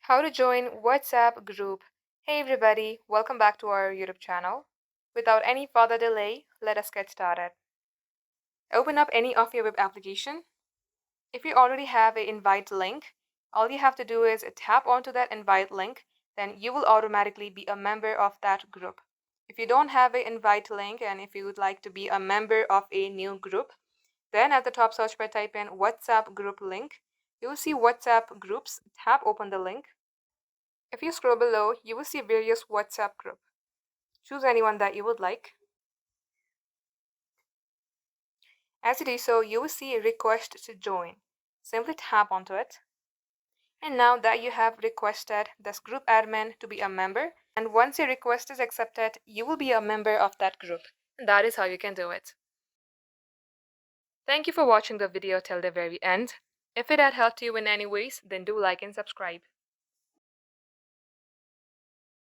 How to join WhatsApp group. Hey everybody, welcome back to our YouTube channel. Without any further delay, let us get started. Open up any of your web application. If you already have an invite link, all you have to do is tap onto that invite link, then you will automatically be a member of that group. If you don't have an invite link and if you would like to be a member of a new group, then at the top search bar type in WhatsApp group link. You will see WhatsApp groups. Tap open the link. If you scroll below, you will see various WhatsApp group. Choose anyone that you would like. As you do so, you will see a request to join. Simply tap onto it. And now that you have requested this group admin to be a member, and once your request is accepted, you will be a member of that group. And that is how you can do it. Thank you for watching the video till the very end. If it had helped you in any ways, then do like and subscribe.